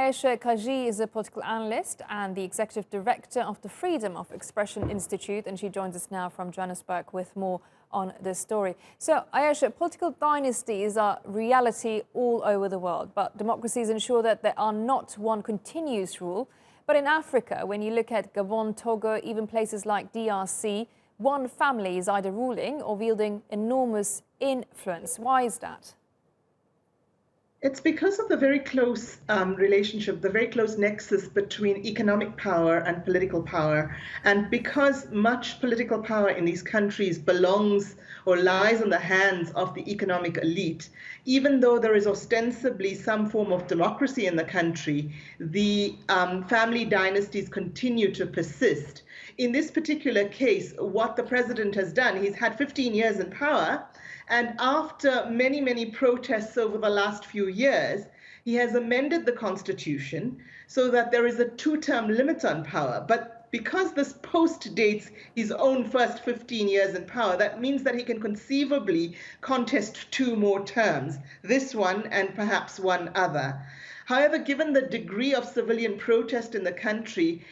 Ayesha Kajee is a political analyst and the executive director of the Freedom of Expression Institute, and she joins us now from Johannesburg with more on this story. So, Ayesha, political dynasties are reality all over the world, but democracies ensure that there are not one continuous rule. But in Africa, when you look at Gabon, Togo, even places like DRC, one family is either ruling or wielding enormous influence. Why is that? It's because of the very close relationship, the very close nexus between economic power and political power. And because much political power in these countries belongs or lies in the hands of the economic elite, even though there is ostensibly some form of democracy in the country, the family dynasties continue to persist. In this particular case, what the president has done, he's had 15 years in power. And after many, many protests over the last few years, he has amended the constitution so that there is a two-term limit on power. But because this post dates his own first 15 years in power, that means that he can conceivably contest two more terms, this one and perhaps one other. However, given the degree of civilian protest in the country,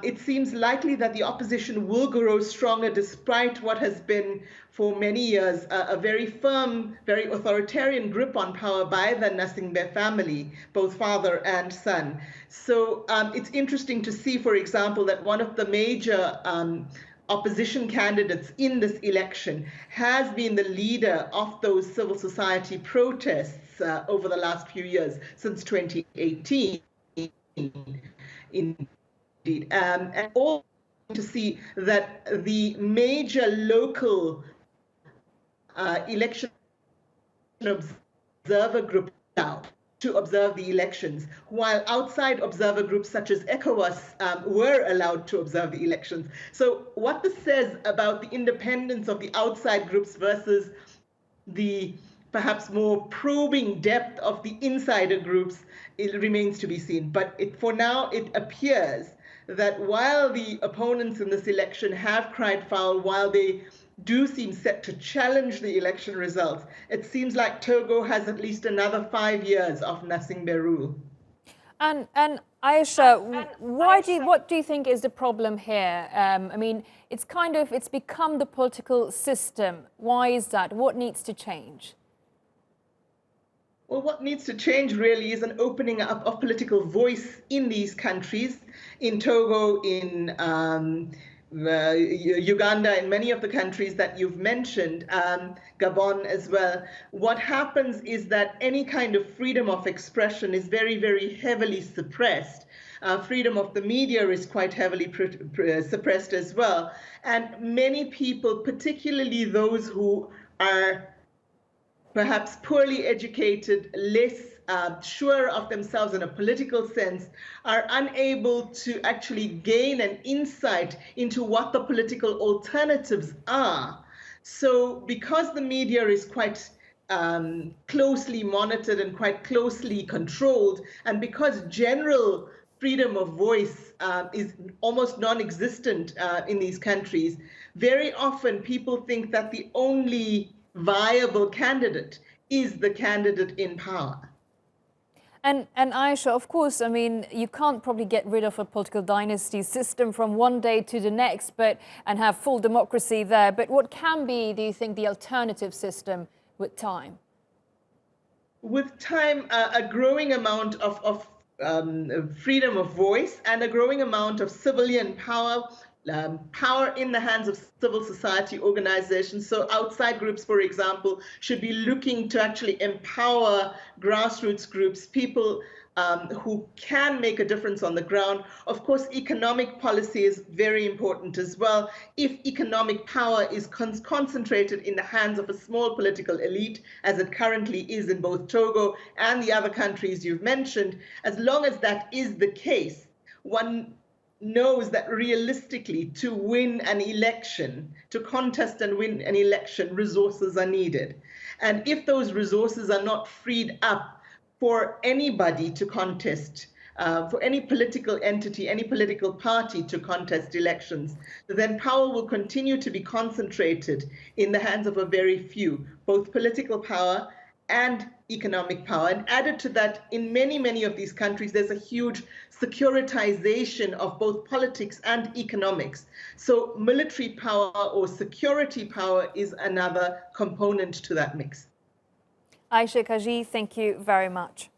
it seems likely that the opposition will grow stronger despite what has been for many years a very firm, very authoritarian grip on power by the Gnassingbe family, both father and son. So it's interesting to see, for example, that one of the major opposition candidates in this election has been the leader of those civil society protests over the last few years, since 2018, indeed. And all to see that the major local election observer group now to observe the elections, while outside observer groups such as ECOWAS were allowed to observe the elections. So what this says about the independence of the outside groups versus the perhaps more probing depth of the insider groups, it remains to be seen. But for now, it appears that while the opponents in this election have cried foul, while they do seem set to challenge the election results, it seems like Togo has at least another 5 years of Gnassingbe rule. And Ayesha, what do you think is the problem here? I mean, it's become the political system. Why is that? What needs to change? Well, what needs to change really is an opening up of political voice in these countries, in Togo, in Uganda, in many of the countries that you've mentioned, Gabon as well. What happens is that any kind of freedom of expression is very, very heavily suppressed. Freedom of the media is quite heavily suppressed as well. And many people, particularly those who are perhaps poorly educated, less sure of themselves in a political sense, are unable to actually gain an insight into what the political alternatives are. So because the media is quite closely monitored and quite closely controlled, and because general freedom of voice is almost non-existent in these countries, very often people think that the only viable candidate is the candidate in power. And Ayesha, of course, I mean, you can't probably get rid of a political dynasty system from one day to the next, and have full democracy there. But what can be, do you think, the alternative system with time? With time, a growing amount of freedom of voice and a growing amount of civilian power, power in the hands of civil society organizations. So outside groups, for example, should be looking to actually empower grassroots groups, people who can make a difference on the ground. Of course, economic policy is very important as well. If economic power is concentrated in the hands of a small political elite, as it currently is in both Togo and the other countries you've mentioned, as long as that is the case, one knows that realistically to win an election, to contest and win an election, resources are needed. And if those resources are not freed up for anybody to contest, for any political entity, any political party to contest elections, then power will continue to be concentrated in the hands of a very few, both political power and economic power. And added to that, in many, many of these countries, there's a huge securitization of both politics and economics. So military power or security power is another component to that mix. Ayesha Kajee, thank you very much.